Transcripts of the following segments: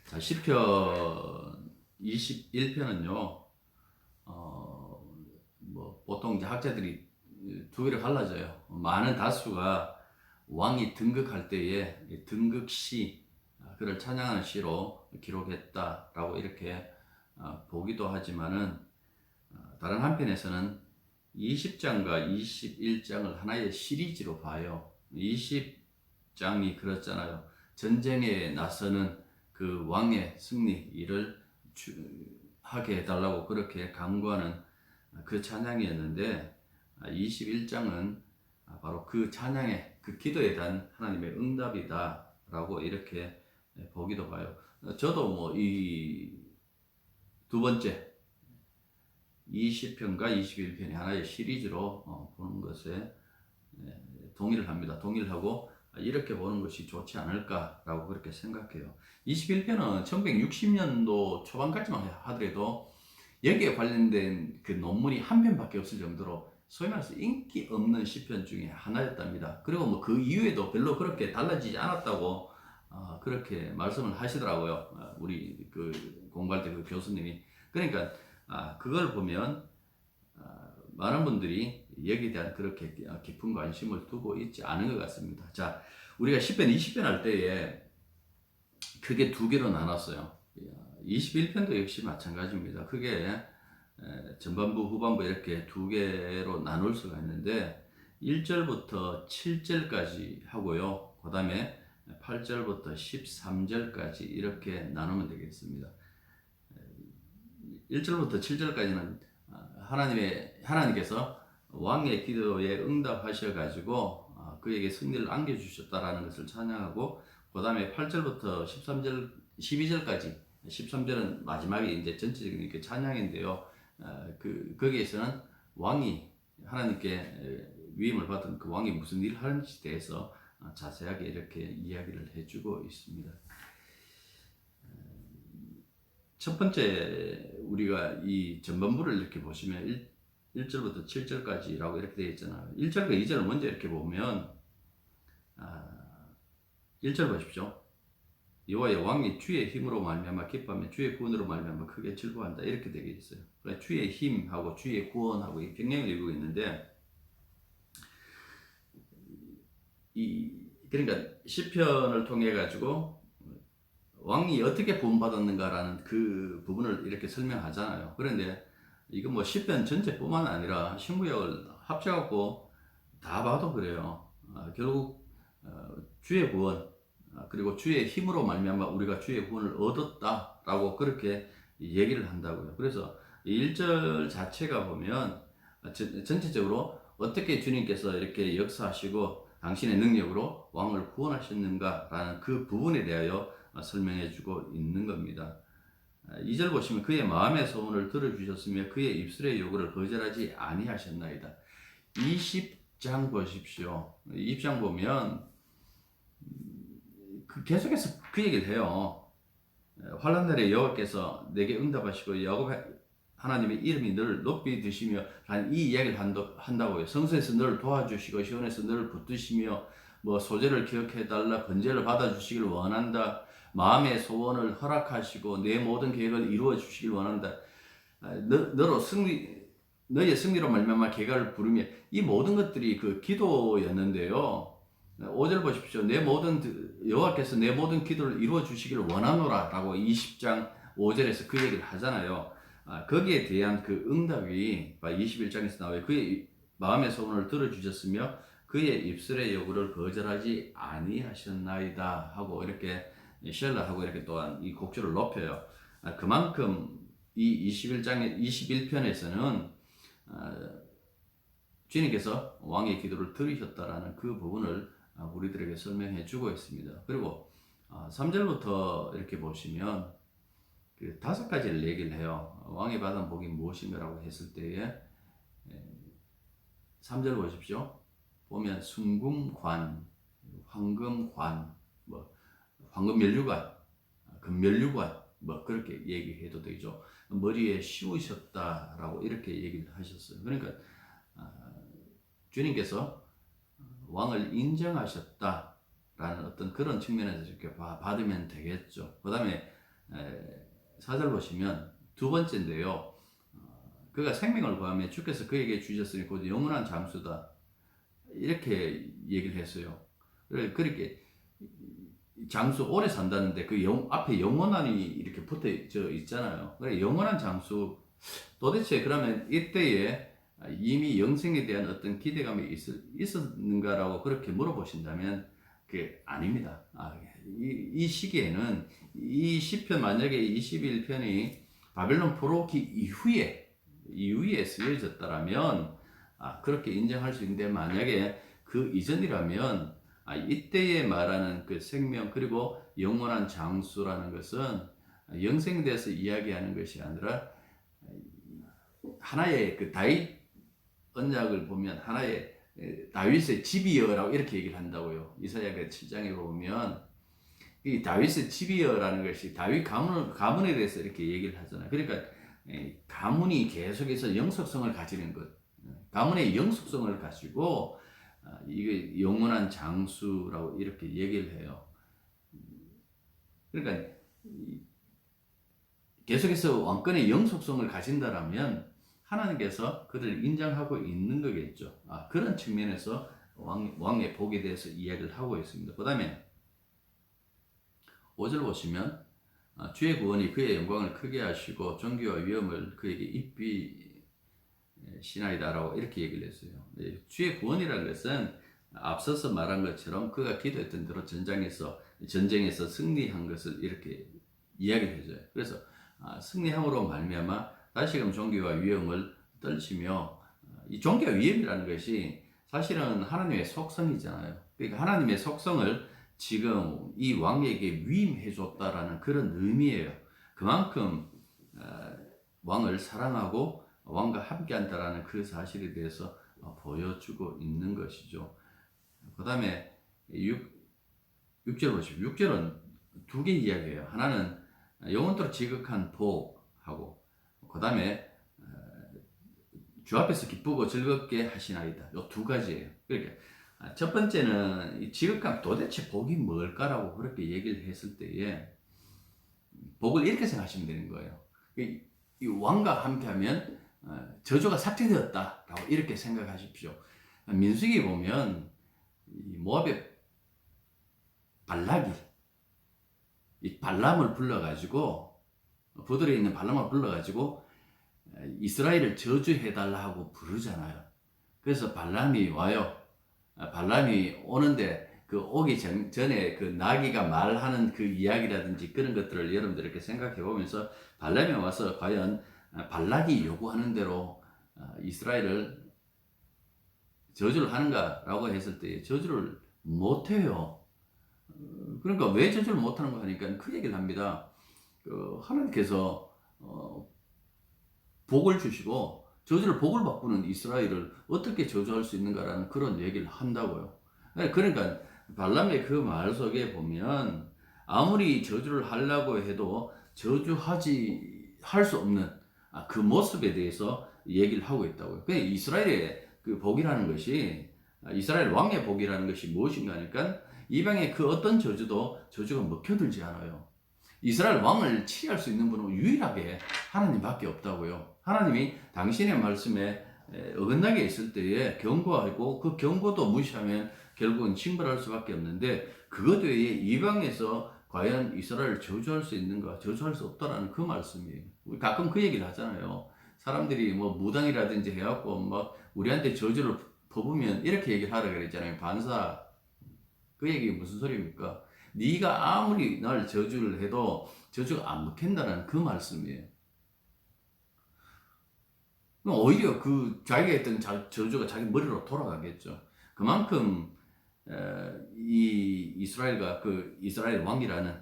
자, 시편 21편은요, 뭐, 보통 이제 학자들이 두 개로 갈라져요. 많은 다수가 왕이 등극할 때에 등극시, 그를 찬양하는 시로 기록했다라고 이렇게 보기도 하지만은, 다른 한편에서는 20장과 21장을 하나의 시리즈로 봐요. 20장이 그렇잖아요. 전쟁에 나서는 그 왕의 승리 일을 하게 해달라고 그렇게 간구하는 그 찬양이었는데, 21장은 바로 그 찬양의 그 기도에 대한 하나님의 응답이다라고 이렇게 보기도 봐요. 저도 뭐 이 두 번째 20편과 21편이 하나의 시리즈로 보는 것에 동의를 합니다. 동의를 하고 이렇게 보는 것이 좋지 않을까라고 그렇게 생각해요. 21편은 1960년도 초반까지만 하더라도 여기에 관련된 그 논문이 한 편밖에 없을 정도로 소위 말해서 인기 없는 시편 중에 하나였답니다. 그리고 뭐 그 이후에도 별로 그렇게 달라지지 않았다고 그렇게 말씀을 하시더라고요. 우리 그 공부할 때 그 교수님이. 그러니까 그걸 보면 많은 분들이 여기에 대한 그렇게 깊은 관심을 두고 있지 않은 것 같습니다. 자, 우리가 10편, 20편 할 때에 크게 두 개로 나눴어요. 21편도 역시 마찬가지입니다. 크게 전반부, 후반부 이렇게 두 개로 나눌 수가 있는데 1절부터 7절까지 하고요. 그 다음에 8절부터 13절까지 이렇게 나누면 되겠습니다. 1절부터 7절까지는 하나님께서 왕의 기도에 응답하셔가지고 그에게 승리를 안겨주셨다라는 것을 찬양하고, 그 다음에 8절부터 13절, 12절까지, 13절은 마지막에 이제 전체적인 이렇게 찬양인데요. 거기에서는 왕이 하나님께 위임을 받은 그 왕이 무슨 일을 하는지에 대해서 자세하게 이렇게 이야기를 해주고 있습니다. 첫 번째 우리가 이 전반부를 이렇게 보시면 1절부터 7절까지라고 이렇게 되어 있잖아요. 1절과 2절을 먼저 이렇게 보면 1절 보십시오. 여호와의 왕이 주의 힘으로 말미암아 기뻐하며 주의 구원으로 말미암아 크게 즐거워한다, 이렇게 되어 있어요. 주의 힘하고 주의 구원하고 이 병령을 이루고 있는데, 그러니까 시편을 통해 가지고 왕이 어떻게 구원받았는가라는 그 부분을 이렇게 설명하잖아요. 그런데 이거 뭐 시편 전체뿐만 아니라 신구약을 합쳐갖고 다 봐도 그래요. 결국 주의 구원, 그리고 주의 힘으로 말미암아 우리가 주의 구원을 얻었다라고 그렇게 얘기를 한다고요. 그래서 1절 자체가 보면 전체적으로 어떻게 주님께서 이렇게 역사하시고 당신의 능력으로 왕을 구원하셨는가라는 그 부분에 대하여 설명해 주고 있는 겁니다. 2절 보시면 그의 마음의 소원을 들어주셨으며 그의 입술의 요구를 거절하지 아니하셨나이다. 20장 보십시오. 20장 보면 계속해서 그 얘기를 해요. 환난 날에 여호와께서 내게 응답하시고 야곱 하나님의 이름이 늘 높이 드시며 이 이야기를 한다고요. 성소에서 늘 도와주시고 시온에서 늘 붙드시며 뭐 소재를 기억해달라, 번제를 받아주시길 원한다, 마음의 소원을 허락하시고 내 모든 계획을 이루어 주시길 원한다, 너의 승리로 말미암아 계가를 부르며, 이 모든 것들이 그 기도였는데요. 5절 보십시오. 여호와께서 내 모든 기도를 이루어 주시기를 원하노라라고 20장 5절에서 그 얘기를 하잖아요. 거기에 대한 그 응답이 21장에서 나와요. 그의 마음의 소원을 들어주셨으며 그의 입술의 요구를 거절하지 아니하셨나이다 하고 이렇게 쉘러하고 이렇게 또한 이 곡조를 높여요. 그만큼 이 21편에서는 주님께서 왕의 기도를 들으셨다라는 그 부분을 우리들에게 설명해 주고 있습니다. 그리고 3절부터 이렇게 보시면 그 5가지를 얘기를 해요. 왕이 받은 복이 무엇인가라고 했을 때에 3절 보십시오. 보면 순금관, 황금관, 뭐 황금면류관, 금면류관, 뭐 그렇게 얘기해도 되죠. 머리에 씌우셨다라고 이렇게 얘기를 하셨어요. 그러니까 주님께서 왕을 인정하셨다라는 어떤 그런 측면에서 이렇게 받으면 되겠죠. 그 다음에 4절 보시면 두 번째인데요. 그가 생명을 구하며 주께서 그에게 주셨으니 곧 영원한 장수다. 이렇게 얘기를 했어요. 그렇게 장수 오래 산다는데 그 앞에 영원한이 이렇게 붙어 있잖아요. 그래 영원한 장수 도대체 그러면 이때에 이미 영생에 대한 어떤 기대감이 있었는가라고 그렇게 물어보신다면 그게 아닙니다. 이 시기에는 이 시편 만약에 21편이 바벨론 포로기 이후에 쓰여졌다라면 그렇게 인정할 수 있는데 만약에 그 이전이라면 이때에 말하는 그 생명 그리고 영원한 장수라는 것은 영생에 대해서 이야기하는 것이 아니라 하나의 그 다윗 언약을 보면 하나의 다윗의 집이여라고 이렇게 얘기를 한다고요. 이사야가 7장에 보면 이 다윗의 집이여라는 것이 다윗 가문에 대해서 이렇게 얘기를 하잖아요. 그러니까 가문이 계속해서 영속성을 가지는 것, 가문의 영속성을 가지고 이게 영원한 장수라고 이렇게 얘기를 해요. 그러니까 계속해서 왕권의 영속성을 가진다라면 하나님께서 그를 인정하고 있는 거겠죠. 그런 측면에서 왕의 복에 대해서 이야기를 하고 있습니다. 그 다음에 5절 보시면 주의 구원이 그의 영광을 크게 하시고 존귀와 위엄을 그에게 입히시나이다라고 이렇게 얘기를 했어요. 주의 구원이라는 것은 앞서서 말한 것처럼 그가 기도했던 대로 전쟁에서 승리한 것을 이렇게 이야기를 해줘요. 그래서 승리함으로 말미암아 다시금 존귀와 위엄을 떨치며 이 존귀와 위엄이라는 것이 사실은 하나님의 속성이잖아요. 그러니까 하나님의 속성을 지금 이 왕에게 위임해 줬다라는 그런 의미예요. 그만큼 왕을 사랑하고 왕과 함께 한다라는 그 사실에 대해서 보여주고 있는 것이죠. 그 다음에 6절 보시죠. 6절은 두 개 이야기예요. 하나는 영원토록 지극한 복하고 그 다음에 주 앞에서 기쁘고 즐겁게 하시나이다. 이 두 가지예요. 그러니까 첫 번째는 이 지극한 도대체 복이 뭘까라고 그렇게 얘기를 했을 때에 복을 이렇게 생각하시면 되는 거예요. 이 왕과 함께하면 저주가 삭제되었다라고 이렇게 생각하십시오. 민수기 보면 이 모압의 발락이 이 발람을 불러가지고 부들에 있는 발람을 불러가지고 이스라엘을 저주해달라고 부르잖아요. 그래서 발람이 와요. 발람이 오는데 그 오기 전에 그 나귀가 말하는 그 이야기라든지 그런 것들을 여러분들 이렇게 생각해 보면서 발람이 와서 과연 발락이 요구하는 대로 이스라엘을 저주를 하는가라고 했을 때 저주를 못해요. 그러니까 왜 저주를 못하는가 하니까 그 얘기를 합니다. 하나님께서 복을 주시고 저주를 복을 바꾸는 이스라엘을 어떻게 저주할 수 있는가라는 그런 얘기를 한다고요. 그러니까 발람의 그 말 속에 보면 아무리 저주를 하려고 해도 할 수 없는 그 모습에 대해서 얘기를 하고 있다고요. 이스라엘의 그 복이라는 것이 이스라엘 왕의 복이라는 것이 무엇인가 하니까 이방의 그 어떤 저주가 먹혀들지 않아요. 이스라엘 왕을 치리할 수 있는 분은 유일하게 하나님밖에 없다고요. 하나님이 당신의 말씀에 어긋나게 있을 때에 경고하고 그 경고도 무시하면 결국은 징벌할 수밖에 없는데 그것 외에 이방에서 과연 이스라엘을 저주할 수 있는가? 저주할 수 없다라는 그 말씀이에요. 우리 가끔 그 얘기를 하잖아요. 사람들이 뭐 무당이라든지 해갖고 막 우리한테 저주를 퍼부으면 이렇게 얘기를 하라 그랬잖아요. 반사. 그 얘기 무슨 소리입니까? 네가 아무리 날 저주를 해도 저주가 안 먹힌다는 그 말씀이에요. 오히려 그 자기가 했던 저주가 자기 머리로 돌아가겠죠. 그만큼 이 이스라엘과 그 이스라엘 왕이라는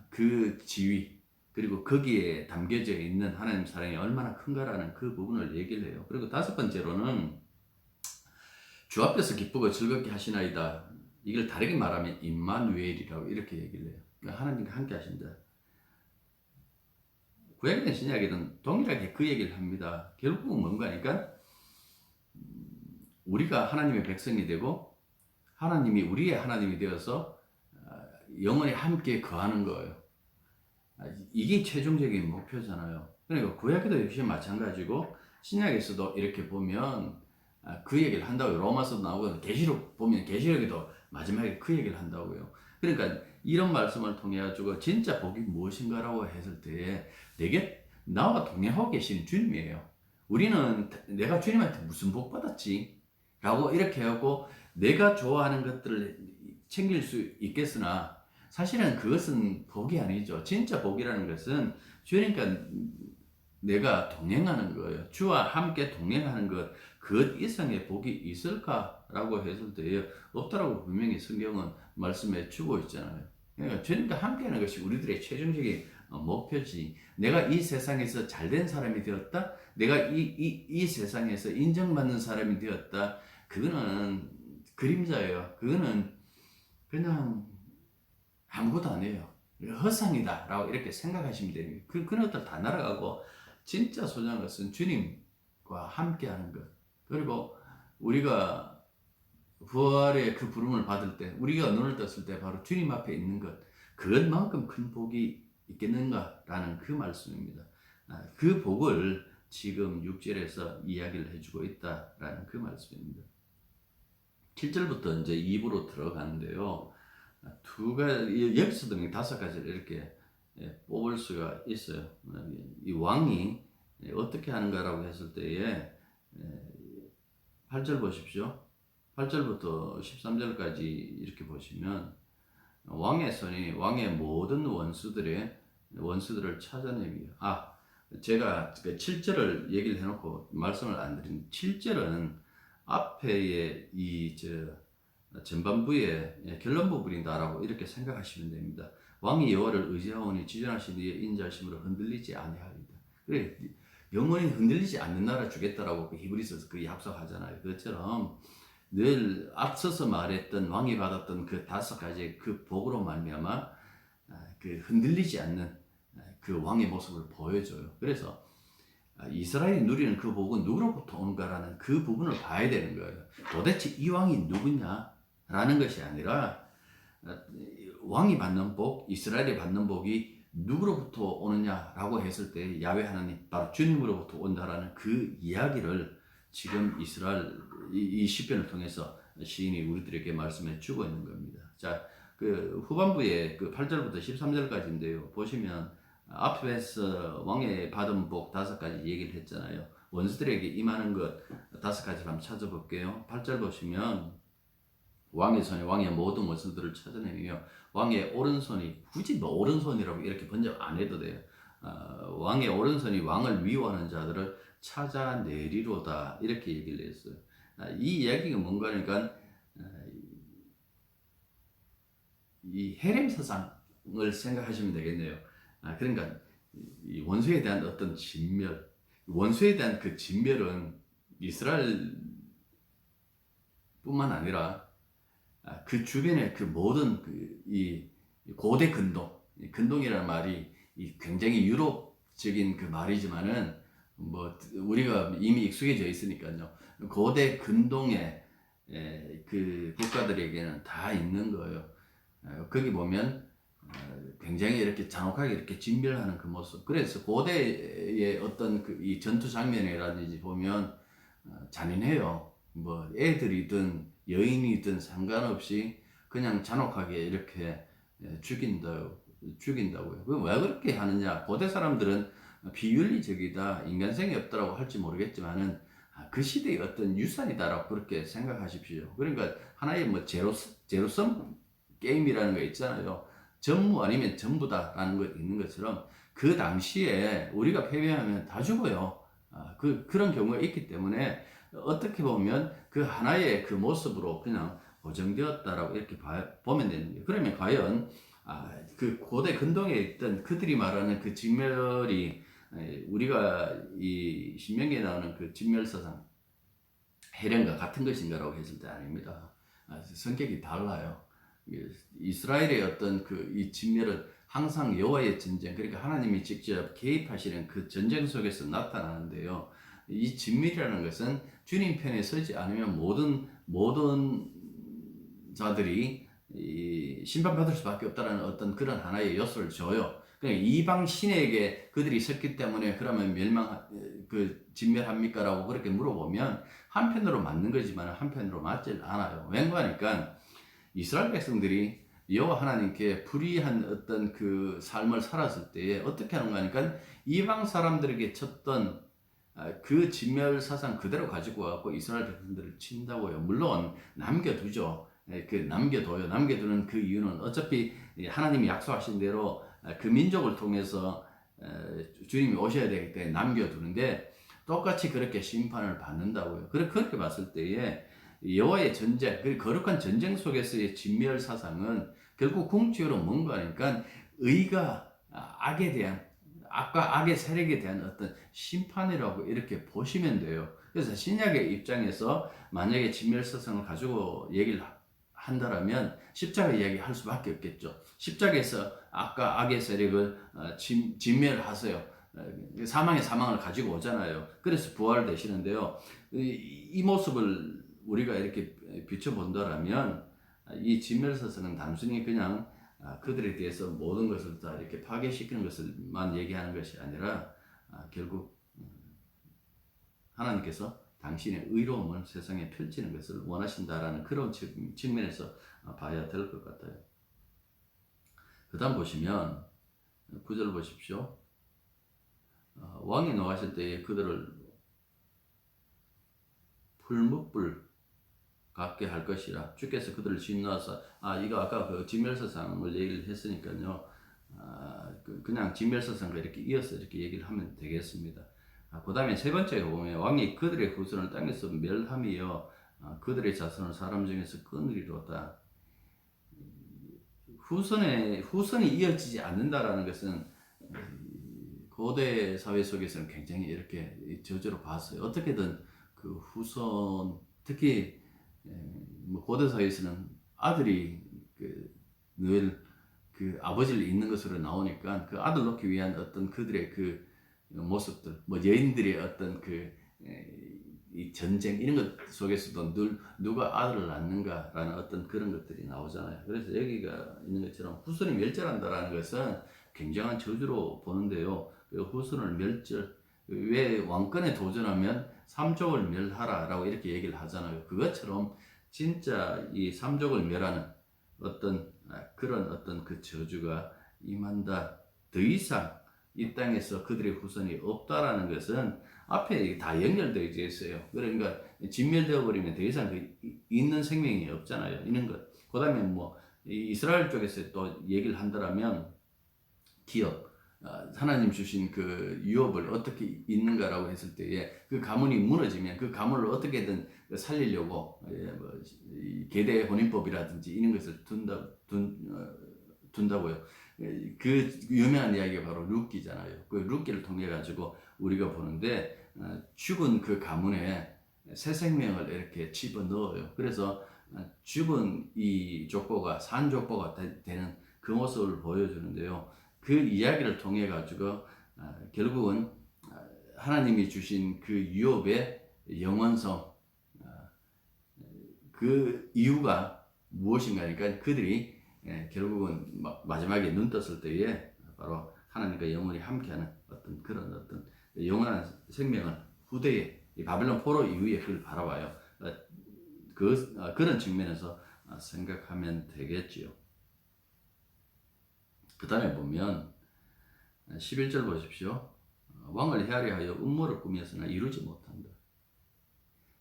그 지위 그리고 거기에 담겨져 있는 하나님 사랑이 얼마나 큰가라는 그 부분을 얘기를 해요. 그리고 다섯 번째로는 주 앞에서 기쁘고 즐겁게 하시나이다. 이걸 다르게 말하면 임마누엘이라고 이렇게 얘기를 해요. 그러니까 하나님과 함께 하신다. 구약이든 신약이든 동일하게 그 얘기를 합니다. 결국은 뭔가 하니까 우리가 하나님의 백성이 되고 하나님이 우리의 하나님이 되어서 영원히 함께 거하는 거예요. 이게 최종적인 목표잖아요. 그러니까 구약에도 역시 마찬가지고 신약에서도 이렇게 보면 그 얘기를 한다고요. 로마서도 나오고 계시록 보면 계시록에도 마지막에 그 얘기를 한다고요. 그러니까 이런 말씀을 통해 가지고 진짜 복이 무엇인가라고 했을 때에 내게 나와 동행하고 계시는 주님이에요. 우리는 내가 주님한테 무슨 복 받았지? 라고 이렇게 하고 내가 좋아하는 것들을 챙길 수 있겠으나 사실은 그것은 복이 아니죠. 진짜 복이라는 것은 주님과 내가 동행하는 거예요. 주와 함께 동행하는 것, 그 이상의 복이 있을까라고 했을 때 없다라고 분명히 성경은 말씀해 주고 있잖아요. 그러니까 주님과 함께하는 것이 우리들의 최종적인 목표지. 내가 이 세상에서 잘된 사람이 되었다. 내가 이 세상에서 인정받는 사람이 되었다. 그거는 그림자예요. 그거는 그냥 아무것도 아니에요. 허상이다 라고 이렇게 생각하시면 됩니다. 그런 것들 다 날아가고 진짜 소중한 것은 주님과 함께하는 것. 그리고 우리가 부활의 그 부름을 받을 때, 우리가 눈을 떴을 때 바로 주님 앞에 있는 것, 그것만큼 큰 복이 있겠는가라는 그 말씀입니다. 그 복을 지금 6절에서 이야기를 해주고 있다라는 그 말씀입니다. 7절부터 이제 2부로 들어가는데요. 두 가지, 여기서도 5가지를 이렇게 뽑을 수가 있어요. 이 왕이 어떻게 하는가라고 했을 때에 8절 보십시오. 8절부터 13절까지 이렇게 보시면 왕의 손이 왕의 모든 원수들을 찾아내며 제가 7절을 얘기를 해놓고 말씀을 안 드린 7절은 앞에의 전반부의 결론 부분이다라고 이렇게 생각하시면 됩니다. 왕이 여호와를 의지하오니 지존하신 이의 인자하심으로 흔들리지 아니하리다. 그래 영원히 흔들리지 않는 나라 주겠다라고 그 히브리서에서 그 약속하잖아요. 그것처럼 늘 앞서서 말했던 왕이 받았던 그 5가지의 그 복으로 말미암아 그 흔들리지 않는 그 왕의 모습을 보여줘요. 그래서 이스라엘이 누리는 그 복은 누구로부터 오는가라는 그 부분을 봐야 되는 거예요. 도대체 이 왕이 누구냐라는 것이 아니라 왕이 받는 복, 이스라엘이 받는 복이 누구로부터 오느냐라고 했을 때 야훼 하나님, 바로 주님으로부터 온다라는 그 이야기를 지금 이 시편을 통해서 시인이 우리들에게 말씀해 주고 있는 겁니다. 자, 그 후반부에 그 8절부터 13절까지인데요. 보시면 앞에서 왕의 받은 복 5가지 얘기를 했잖아요. 원수들에게 임하는 것 5가지를 한번 찾아볼게요. 8절 보시면 왕의 손이 왕의 모든 원수들을 찾아내며 왕의 오른손이 굳이 오른손이라고 이렇게 번역 안 해도 돼요. 왕의 오른손이 왕을 미워하는 자들을 찾아내리로다 이렇게 얘기를 했어요. 이 이야기가 뭔가 하니까 이 헤렘 사상을 생각하시면 되겠네요. 그러니까 이 원수에 대한 어떤 진멸, 원수에 대한 그 진멸은 이스라엘뿐만 아니라 그 주변의 그 모든 이 고대 근동이라는 말이 굉장히 유럽적인 그 말이지만은 뭐 우리가 이미 익숙해져 있으니까요. 고대 근동의 그 국가들에게는 다 있는 거예요. 거기 보면 굉장히 이렇게 잔혹하게 이렇게 진멸하는 그 모습. 그래서 고대의 어떤 이 전투 장면이라든지 보면 잔인해요. 뭐 애들이든 여인이든 상관없이 그냥 잔혹하게 이렇게 죽인다고요. 왜 그렇게 하느냐? 고대 사람들은 비윤리적이다, 인간성이 없다라고 할지 모르겠지만은 그 시대의 어떤 유산이다라고 그렇게 생각하십시오. 그러니까 하나의 뭐 제로섬 게임이라는 거 있잖아요. 전무 아니면 전부다라는 거 있는 것처럼 그 당시에 우리가 패배하면 다 죽어요. 그런 경우가 있기 때문에 어떻게 보면 그 하나의 그 모습으로 그냥 고정되었다라고 이렇게 보면 되는 거예요. 그러면 과연 그 고대 근동에 있던 그들이 말하는 그 진멸이 우리가 이 신명기에 나오는 그 진멸사상 해령과 같은 것인가라고 했을 때 아닙니다. 성격이 달라요. 이스라엘의 어떤 이 진멸은 항상 여호와의 전쟁, 그러니까 하나님이 직접 개입하시는 그 전쟁 속에서 나타나는데요. 이 진멸이라는 것은 주님 편에 서지 않으면 모든 자들이 심판받을 수밖에 없다는 어떤 그런 하나의 요소를 줘요. 그러니까 이방 신에게 그들이 섰기 때문에 그러면 진멸합니까라고 그렇게 물어보면 한편으로 맞는 거지만 한편으로 맞질 않아요. 왠가하니까 이스라엘 백성들이 여호와 하나님께 불의한 어떤 그 삶을 살았을 때에 어떻게 하는가 하니까 이방 사람들에게 쳤던 그 진멸 사상 그대로 가지고 와서 이스라엘 백성들을 친다고요. 물론 남겨두죠. 남겨둬요. 남겨두는 그 이유는 어차피 하나님이 약속하신 대로 그 민족을 통해서 주님이 오셔야 되기 때문에 남겨두는데 똑같이 그렇게 심판을 받는다고요. 그렇게 봤을 때에 여호와의 전쟁, 그 거룩한 전쟁 속에서의 진멸 사상은 결국 궁극적으로 뭔가 하니까 의가 악에 대한 악과 악의 세력에 대한 어떤 심판이라고 이렇게 보시면 돼요. 그래서 신약의 입장에서 만약에 진멸 사상을 가지고 얘기를 한다라면 십자가 이야기 할 수밖에 없겠죠. 십자가에서 악과 악의 세력을 진멸하세요. 사망의 사망을 가지고 오잖아요. 그래서 부활되시는데요. 이 모습을 우리가 이렇게 비춰본다라면 이 진멸사상은 단순히 그냥 그들에 대해서 모든 것을 다 이렇게 파괴시키는 것을만 얘기하는 것이 아니라 결국 하나님께서 당신의 의로움을 세상에 펼치는 것을 원하신다라는 그런 측면에서 봐야 될 것 같아요. 그 다음 보시면 9절 보십시오. 왕이 노하실 때에 그들을 풀무불 갖게 할 것이라 주께서 그들을 진노하사 이거 아까 그 진멸사상을 얘기를 했으니까요. 그냥 진멸사상과 이렇게 이어서 이렇게 얘기를 하면 되겠습니다. 그 다음에 세 번째 보면 왕이 그들의 후손을 땅에서 멸함이여 그들의 자손을 사람 중에서 끊으리로다. 후손이 이어지지 않는다라는 것은 고대 사회 속에서는 굉장히 이렇게 저주로 봤어요. 어떻게든 그 후손, 특히 고대 사회에서는 아들이 늘 그 아버지를 잇는 것으로 나오니까 그 아들 놓기 위한 어떤 그들의 그 모습들, 여인들의 어떤 이 전쟁 이런 것 속에서도 늘 누가 아들을 낳는가라는 어떤 그런 것들이 나오잖아요. 그래서 여기가 있는 것처럼 후손이 멸절한다라는 것은 굉장한 저주로 보는데요. 그 후손을 멸절, 왜 왕권에 도전하면 삼족을 멸하라라고 이렇게 얘기를 하잖아요. 그것처럼 진짜 이 삼족을 멸하는 그런 어떤 그 저주가 임한다. 더 이상 이 땅에서 그들의 후손이 없다라는 것은 앞에 다 연결되어 있어요. 그러니까 진멸되어 버리면 더 이상 있는 생명이 없잖아요. 있는 것. 그 다음에 이스라엘 쪽에서 또 얘기를 한다면 기업, 하나님 주신 그 유업을 어떻게 있는가라고 했을 때에 그 가문이 무너지면 그 가문을 어떻게든 살리려고 계대 혼인법이라든지 이런 것을 둔다고요. 그 유명한 이야기가 바로 룻기잖아요. 그 룻기를 통해 가지고 우리가 보는데 죽은 그 가문에 새 생명을 이렇게 집어 넣어요. 그래서 죽은 이 족보가 산 족보가 되는 그 모습을 보여주는데요. 그 이야기를 통해 가지고 결국은 하나님이 주신 그 유업의 영원성, 그 이유가 무엇인가 하니까 그들이 결국은 마지막에 눈 떴을 때에 바로 하나님과 영원히 함께하는 그런 영원한 생명을 후대에 이 바벨론 포로 이후에 그걸 바라봐요. 그런 측면에서 생각하면 되겠지요. 그 다음에 보면 11절 보십시오. 왕을 헤아려 하여 음모를 꾸몄으나 이루지 못한다.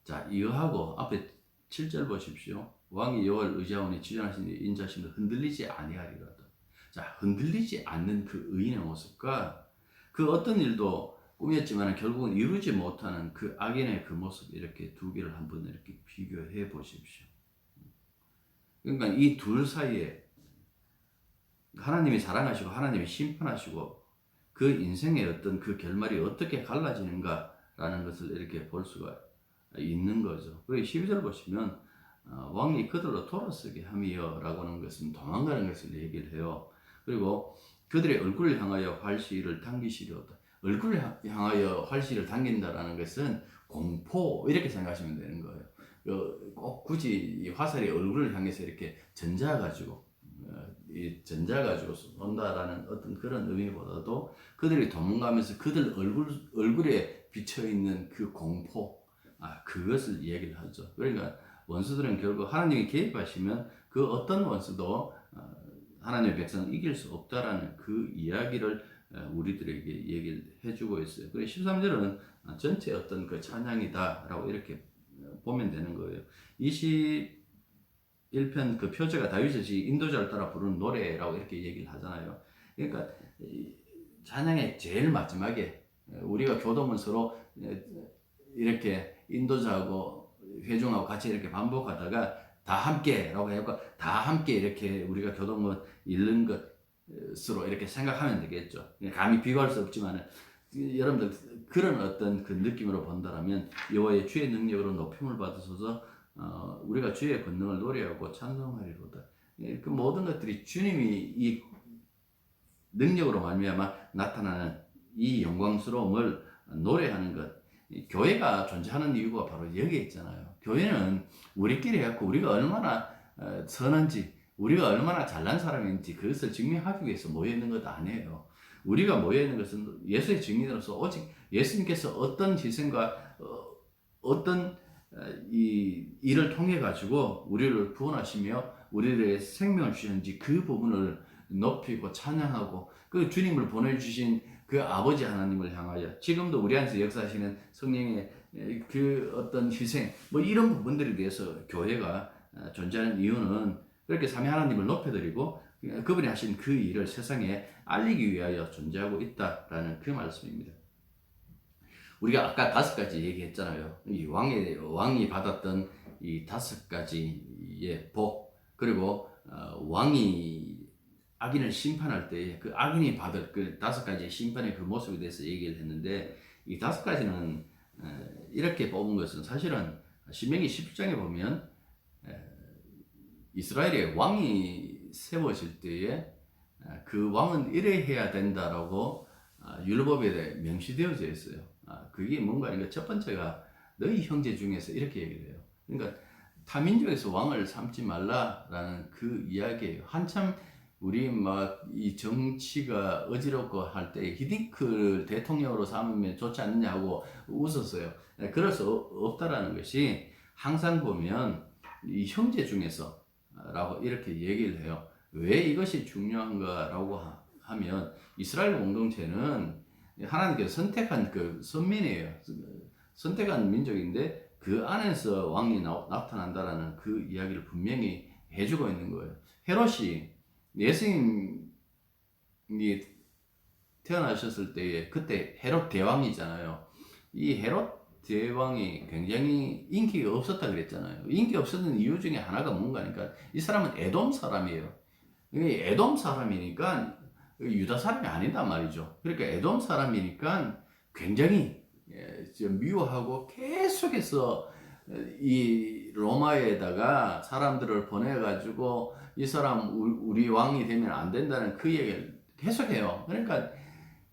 자, 이거하고 앞에 7절 보십시오. 왕이 여호와를 의지하오니 지존하신 인자심도 흔들리지 아니하리로다. 자, 흔들리지 않는 그 의인의 모습과 그 어떤 일도 꾸몄지만 결국은 이루지 못하는 그 악인의 그 모습, 이렇게 두 개를 한번 이렇게 비교해 보십시오. 그러니까 이 둘 사이에 하나님이 사랑하시고 하나님이 심판하시고 그 인생의 어떤 그 결말이 어떻게 갈라지는가라는 것을 이렇게 볼 수가 있는 거죠. 그리고 12절 보시면 왕이 그들로 돌아서게 함이여 라고 하는 것은 도망가는 것을 얘기를 해요. 그리고 그들의 얼굴을 향하여 활시를 당기시려다. 얼굴을 향하여 활시를 당긴다라는 것은 공포, 이렇게 생각하시면 되는 거예요. 꼭 굳이 이 화살이 얼굴을 향해서 이렇게 전자가지고 이 전자 가지고 쏜다라는 어떤 그런 의미보다도 그들이 도망가면서 그들 얼굴에 비쳐 있는 그 공포, 그것을 얘기를 하죠. 그러니까 원수들은 결국 하나님이 개입하시면 그 어떤 원수도 하나님의 백성을 이길 수 없다라는 그 이야기를 우리들에게 얘기를 해주고 있어요. 그리고 13절은 전체 어떤 그 찬양이다라고 이렇게 보면 되는 거예요. 21편 그 표제가 다윗이 인도자를 따라 부르는 노래라고 이렇게 얘기를 하잖아요. 그러니까 찬양의 제일 마지막에 우리가 교도문 서로 이렇게 인도자하고 회중하고 같이 이렇게 반복하다가 다 함께라고 해서 다 함께 이렇게 우리가 교도문 읽는 것으로 이렇게 생각하면 되겠죠. 감히 비교할 수 없지만 여러분들 그런 어떤 그 느낌으로 본다라면 여호와의 주의 능력으로 높임을 받으소서 우리가 주의 권능을 노래하고 찬송하리로다. 그 모든 것들이 주님이 이 능력으로 말미암아 나타나는 이 영광스러움을 노래하는 것. 교회가 존재하는 이유가 바로 여기에 있잖아요. 교회는 우리끼리 해갖고 우리가 얼마나 선한지, 우리가 얼마나 잘난 사람인지 그것을 증명하기 위해서 모여있는 것 아니에요. 우리가 모여있는 것은 예수의 증인으로서 오직 예수님께서 어떤 희생과 어떤 이 일을 통해 가지고 우리를 구원하시며 우리의 생명을 주셨는지 그 부분을 높이고 찬양하고 그 주님을 보내주신 그 아버지 하나님을 향하여 지금도 우리 안에서 역사하시는 성령의 그 어떤 희생 뭐 이런 부분들에 대해서 교회가 존재하는 이유는 그렇게 삼위 하나님을 높여드리고 그분이 하신 그 일을 세상에 알리기 위하여 존재하고 있다라는 그 말씀입니다. 우리가 아까 5가지 얘기했잖아요. 이 왕이 받았던 이 5가지의 복, 그리고 왕이 악인을 심판할 때 그 악인이 받을 그 5가지의 심판의 그 모습에 대해서 얘기를 했는데 이 5가지는 이렇게 뽑은 것은 사실은 신명기 17장에 보면 이스라엘의 왕이 세워질 때에 그 왕은 이래 해야 된다라고 율법에 명시되어져 있어요. 그게 뭔가 하니까 첫 번째가 너희 형제 중에서 이렇게 얘기를 해요. 그러니까 타민족에서 왕을 삼지 말라라는 그 이야기예요. 한참 우리 막 이 정치가 어지럽고 할 때 히딩크를 대통령으로 삼으면 좋지 않느냐 하고 웃었어요. 그럴 수 없다라는 것이 항상 보면 이 형제 중에서 라고 이렇게 얘기를 해요. 왜 이것이 중요한가라고 하면 이스라엘 공동체는 하나님께서 선택한 그 선민이에요. 선택한 민족인데 그 안에서 왕이 나타난다라는 그 이야기를 분명히 해주고 있는 거예요. 헤롯이 예수님이 태어나셨을 때에 그때 헤롯 대왕이잖아요. 이 헤롯 대왕이 굉장히 인기가 없었다 그랬잖아요. 인기 없었던 이유 중에 하나가 뭔가 하니까 이 사람은 에돔 사람이에요. 에돔 사람이니까 유다 사람이 아니다 말이죠. 그러니까 에돔 사람이니까 굉장히 미워하고 계속해서 이 로마에다가 사람들을 보내가지고 이 사람 우리 왕이 되면 안 된다는 그 얘기를 계속해요. 그러니까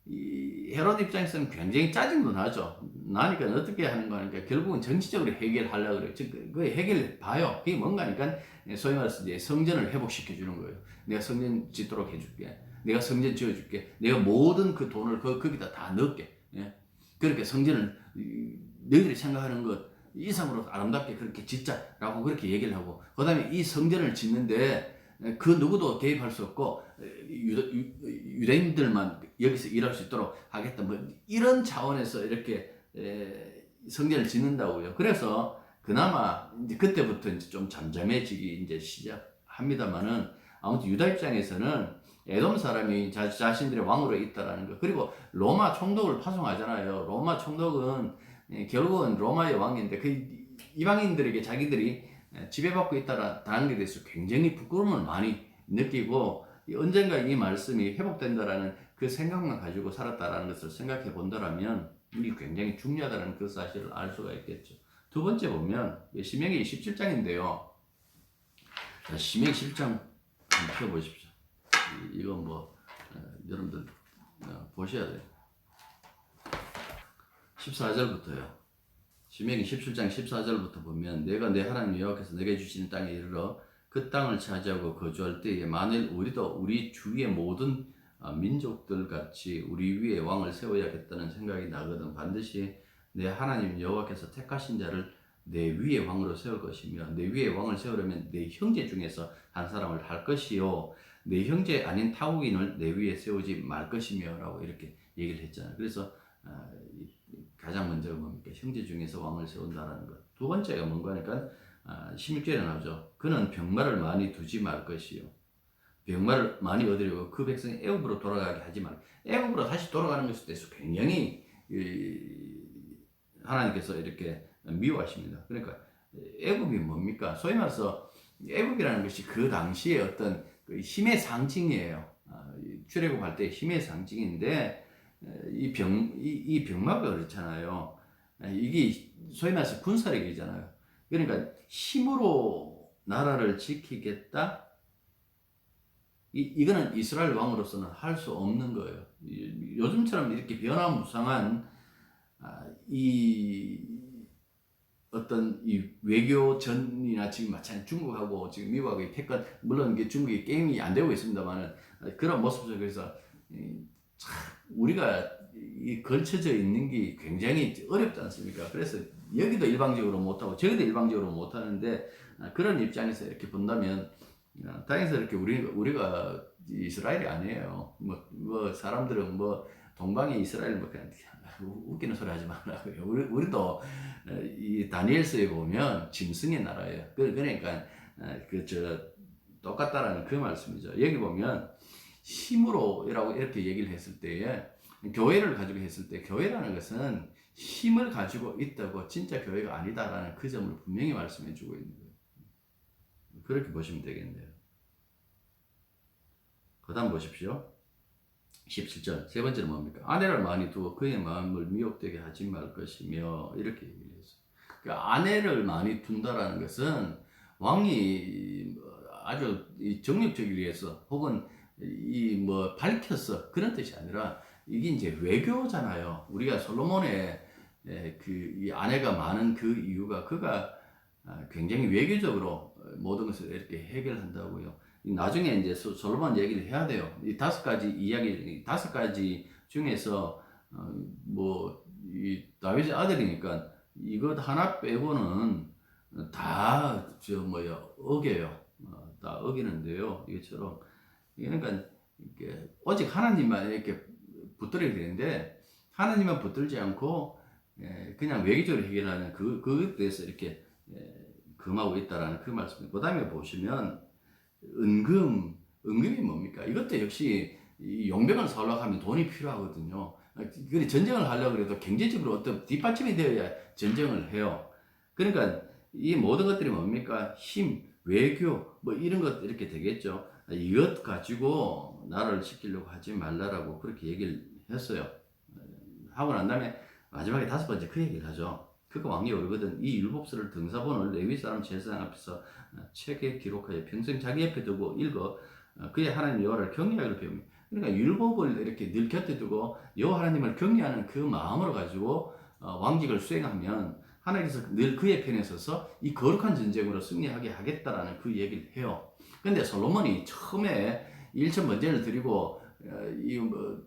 이 헤롯 입장에서는 굉장히 짜증도 나죠. 나니까 어떻게 하는 거니까 결국은 정치적으로 해결하려고 그래요. 그 해결 봐요. 그게 뭔가 하니까 소위 말해서 이제 성전을 회복시켜 주는 거예요. 내가 성전 짓도록 해줄게. 내가 성전 지어줄게. 내가 모든 그 돈을 거기다 다 넣을게. 예? 그렇게 성전을 너희들이 생각하는 것 이상으로 아름답게 그렇게 짓자라고 그렇게 얘기를 하고 그 다음에 이 성전을 짓는데 그 누구도 개입할 수 없고 유대인들만 여기서 일할 수 있도록 하겠다 뭐 이런 차원에서 이렇게 성전을 짓는다고요. 그래서 그나마 이제 그때부터 이제 좀 잠잠해지기 이제 시작합니다만은 아무튼 유다 입장에서는 에돔 사람이 자신들의 왕으로 있다라는 거 그리고 로마 총독을 파송하잖아요. 로마 총독은 결국은 로마의 왕인데 그 이방인들에게 자기들이 지배받고 있다는 게 대해서 굉장히 부끄러움을 많이 느끼고 언젠가 이 말씀이 회복된다라는 그 생각만 가지고 살았다라는 것을 생각해 본다라면 이게 굉장히 중요하다는 그 사실을 알 수가 있겠죠. 두 번째 보면 신명기 17장인데요. 자, 신명기 17장 한번 펴보십시오. 이건 뭐 여러분들 보셔야 돼요. 14절부터요. 신명기 17장 14절부터 보면 내가 내 하나님 여호와께서 내게 주시는 땅에 이르러 그 땅을 차지하고 거주할 때에 만일 우리도 우리 주위의 모든 민족들 같이 우리 위에 왕을 세워야겠다는 생각이 나거든. 반드시 내 하나님 여호와께서 택하신 자를 내 위에 왕으로 세울 것이며, 내 위에 왕을 세우려면 내 형제 중에서 한 사람을 할 것이요, 내 형제 아닌 타국인을 내 위에 세우지 말 것이며 라고 이렇게 얘기를 했잖아요. 그래서 가장 먼저가 뭡니까? 형제 중에서 왕을 세운다라는 것. 두 번째가 뭔가 하니까 16절에 나오죠. 그는 병마를 많이 두지 말 것이요, 병마를 많이 얻으려고 그 백성이 애굽으로 돌아가게 하지 말. 애굽으로 다시 돌아가는 것에 대해서 굉장히 하나님께서 이렇게 미워하십니다. 그러니까 애굽이 뭡니까? 소위 말해서 애굽이라는 것이 그 당시에 어떤 그 힘의 상징이에요. 출애굽할 때 힘의 상징인데 이 병마가 그렇잖아요. 이게 소위 말해서 군사력이잖아요. 그러니까 힘으로 나라를 지키겠다. 이거는 이스라엘 왕으로서는 할 수 없는 거예요. 요즘처럼 이렇게 변화무쌍한 이 어떤 이 외교전이나 지금 마찬가지 중국하고 지금 미국하고 이 패권, 물론 이게 중국이 게임이 안 되고 있습니다만은 그런 모습 속에서 우리가 이 걸쳐져 있는 게 굉장히 어렵지 않습니까? 그래서 여기도 일방적으로 못하고 저기도 일방적으로 못하는데 그런 입장에서 이렇게 본다면 다행히 이렇게 우리가 이스라엘이 아니에요. 뭐 사람들은 뭐 동방의 이스라엘 뭐 그냥 웃기는 소리 하지 말라고요. 우리도 이 다니엘서에 보면 짐승의 나라예요. 그러니까 똑같다라는 그 말씀이죠. 여기 보면 힘으로라고 이렇게 얘기를 했을 때에 교회를 가지고 했을 때 교회라는 것은 힘을 가지고 있다고 진짜 교회가 아니다라는 그 점을 분명히 말씀해 주고 있는 거예요. 그렇게 보시면 되겠네요. 그 다음 보십시오. 17절 세 번째는 뭡니까? 아내를 많이 두어 그의 마음을 미혹되게 하지 말 것이며 이렇게 얘기를 했어요. 그러니까 아내를 많이 둔다라는 것은 왕이 아주 정력적이기 위해서 혹은 이 뭐 밝혀서 그런 뜻이 아니라 이게 이제 외교잖아요. 우리가 솔로몬의 이 아내가 많은 그 이유가 그가 굉장히 외교적으로 모든 것을 이렇게 해결한다고요. 나중에 이제 솔로몬 얘기를 해야 돼요. 이 5가지 이야기, 5가지 중에서 이 다윗의 아들이니까 이것 하나 빼고는 다 어겨요. 다 어기는데요. 이것처럼 그러니까 오직 하나님만 이렇게 붙들어야 되는데 하나님만 붙들지 않고 그냥 외교적으로 해결하는 그것에 대해서 이렇게 금하고 있다라는 그 말씀입니다. 그 다음에 보시면 은금이 뭡니까? 이것도 역시 이 용병을 사려고 하면 돈이 필요하거든요. 그래 전쟁을 하려고 해도 경제적으로 어떤 뒷받침이 되어야 전쟁을 해요. 그러니까 이 모든 것들이 뭡니까? 힘, 외교 뭐 이런 것 이렇게 되겠죠. 이것 가지고 나라를 지키려고 하지 말라라고 그렇게 얘기를 했어요. 하고 난 다음에 마지막에 5번째 그 얘기를 하죠. 그가 왕이 오르거든 이 율법서를 등사본을 레위 사람 제사장 앞에서 책에 기록하여 평생 자기 옆에 두고 읽어 그의 하나님 여호와를 경외하기를 배웁니다. 그러니까 율법을 이렇게 늘 곁에 두고 여호와 하나님을 경외하는 그 마음으로 가지고 왕직을 수행하면 하나님께서 늘 그의 편에 서서 이 거룩한 전쟁으로 승리하게 하겠다라는 그 얘기를 해요. 근데 솔로몬이 처음에 일천 번제를 드리고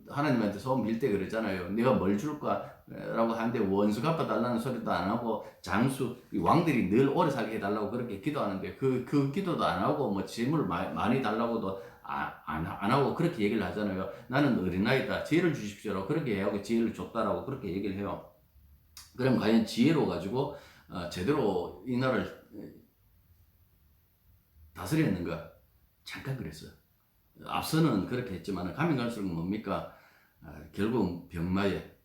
하나님한테 소원 빌 때 그러잖아요. 내가 뭘 줄까? 라고 하는데 원수 갚아달라는 소리도 안 하고 장수 왕들이 늘 오래 살게 해달라고 그렇게 기도하는데 그 기도도 안 하고 뭐 재물 많이 달라고도 안 하고 그렇게 얘기를 하잖아요. 나는 어린아이다. 지혜를 주십시오라고 그렇게 하고 지혜를 줬다라고 그렇게 얘기를 해요. 그럼 과연 지혜로 가지고 제대로 이 나라를 다스렸는가? 잠깐 그랬어요. 앞서는 그렇게 했지만 가면 갈수록 뭡니까? 결국 병마에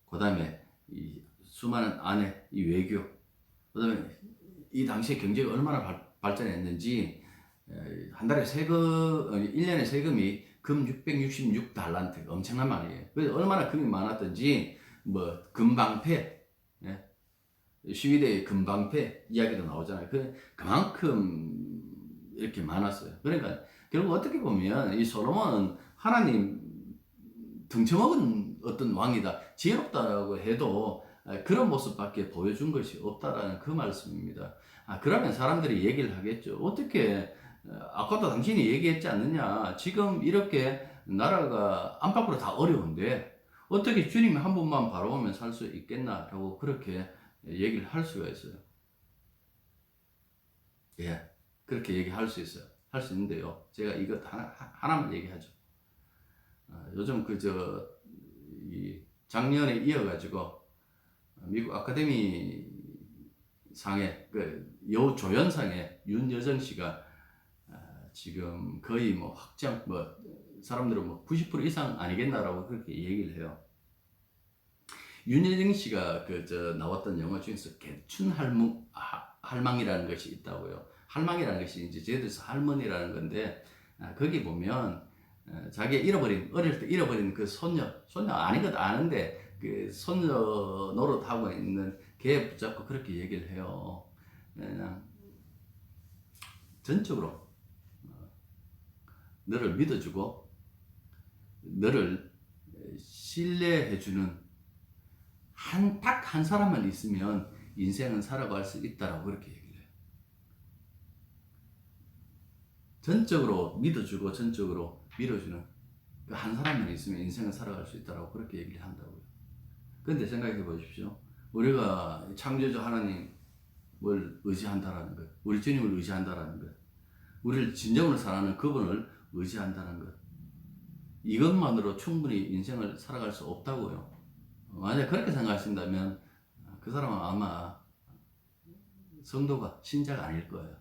그 다음에 이 수많은 아내, 이 외교, 그 다음에 이 당시에 경제가 얼마나 발전했는지 한 달에 1년에 세금이 금 666달란트 엄청난 말이에요. 그래서 얼마나 금이 많았던지 뭐 금방패, 시위대의 금방패 이야기도 나오잖아요. 그만큼 이렇게 많았어요. 그러니까 결국 어떻게 보면 이 솔로몬은 하나님 등쳐먹은 어떤 왕이다. 지혜롭다라고 해도 그런 모습밖에 보여준 것이 없다라는 그 말씀입니다. 그러면 사람들이 얘기를 하겠죠. 어떻게 아까도 당신이 얘기했지 않느냐. 지금 이렇게 나라가 안팎으로 다 어려운데 어떻게 주님이 한 분만 바라보면 살 수 있겠나라고 그렇게 얘기를 할 수가 있어요. 예, 그렇게 얘기할 수 있어요. 할 수 있는데요. 제가 이것 하나만 얘기하죠. 요즘 이 작년에 이어가지고 미국 아카데미 상의 그 여우조연상에 윤여정 씨가 지금 거의 뭐 확정 사람들은 뭐 90% 이상 아니겠나라고 그렇게 얘기를 해요. 윤여정 씨가 나왔던 영화 중에서 개춘 할망이라는 것이 있다고요. 할망이라는 것이 이제 저희들에서 할머니라는 건데 거기 보면 자기가 어릴 때 잃어버린 그 손녀 아닌 것 아는데 그 손녀 노릇하고 있는 걔 붙잡고 그렇게 얘기를 해요. 그냥 전적으로 너를 믿어주고 너를 신뢰해주는 딱 한 사람만 있으면 인생은 살아갈 수 있다라고 그렇게 얘기를 해요. 전적으로 믿어주고 전적으로 밀어주는 그 한 사람만 있으면 인생은 살아갈 수 있다라고 그렇게 얘기를 한다고요. 그런데 생각해 보십시오. 우리가 창조주 하나님을 의지한다라는 것, 우리 주님을 의지한다라는 것, 우리를 진정으로 사랑하는 그분을 의지한다는 것, 이것만으로 충분히 인생을 살아갈 수 없다고요. 만약 그렇게 생각하신다면 그 사람은 아마 성도가 신자가 아닐 거예요.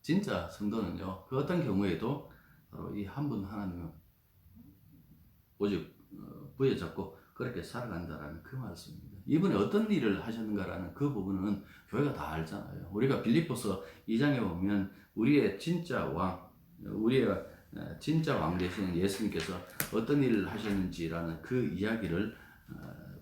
진짜 성도는요, 그 어떤 경우에도 바로 이 한 분 하나님은 오직 부여잡고 그렇게 살아간다라는 그 말씀입니다. 이분이 어떤 일을 하셨는가라는 그 부분은 교회가 다 알잖아요. 우리가 빌립보서 2장에 보면 우리의 진짜 왕 되시는 예수님께서 어떤 일을 하셨는지라는 그 이야기를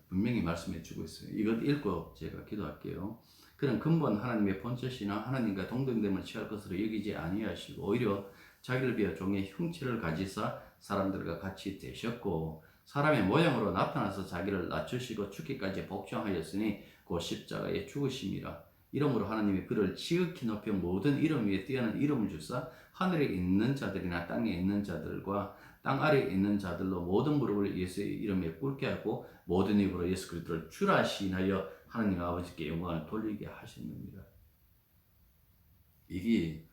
분명히 말씀해 주고 있어요. 이것 읽고 제가 기도할게요. 그는 근본 하나님의 본체시나 하나님과 동등됨을 취할 것으로 여기지 아니하시고 오히려 자기를 비하 종의 형체를 가지사 사람들과 같이 되셨고 사람의 모양으로 나타나서 자기를 낮추시고 죽기까지 복종하였으니 곧 십자가에 죽으심이라. 이러므로 하나님이 그를 지극히 높여 모든 이름 위에 뛰어난 이름을 주사 하늘에 있는 자들이나 땅에 있는 자들과 땅 아래에 있는 자들로 모든 무릎을 예수의 이름에 꿇게 하고 모든 입으로 예수 그리스도를 주라 시인하여 하나님 아버지께 영광을 돌리게 하셨느니라. 이게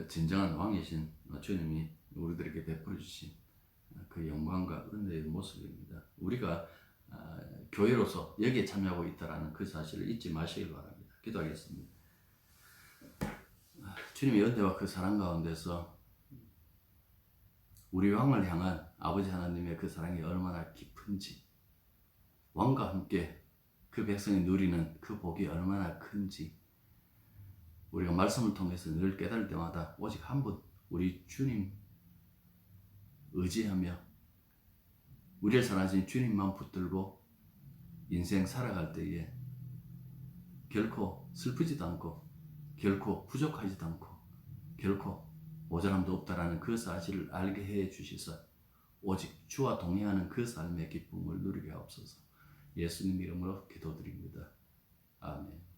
진정한 왕이신 주님이 우리들에게 베풀어 주신 그 영광과 은혜의 모습입니다. 우리가 교회로서 여기에 참여하고 있다는 그 사실을 잊지 마시길 바랍니다. 기도하겠습니다. 주님의 은혜와 그 사랑 가운데서 우리 왕을 향한 아버지 하나님의 그 사랑이 얼마나 깊은지, 왕과 함께 그 백성이 누리는 그 복이 얼마나 큰지 우리가 말씀을 통해서 늘 깨달을 때마다 오직 한 분, 우리 주님 의지하며 우리를 사랑하신 주님만 붙들고 인생 살아갈 때에 결코 슬프지도 않고 결코 부족하지도 않고 결코 모자람도 없다라는 그 사실을 알게 해 주시사 오직 주와 동행하는 그 삶의 기쁨을 누리게 하옵소서. 예수님 이름으로 기도드립니다. 아멘.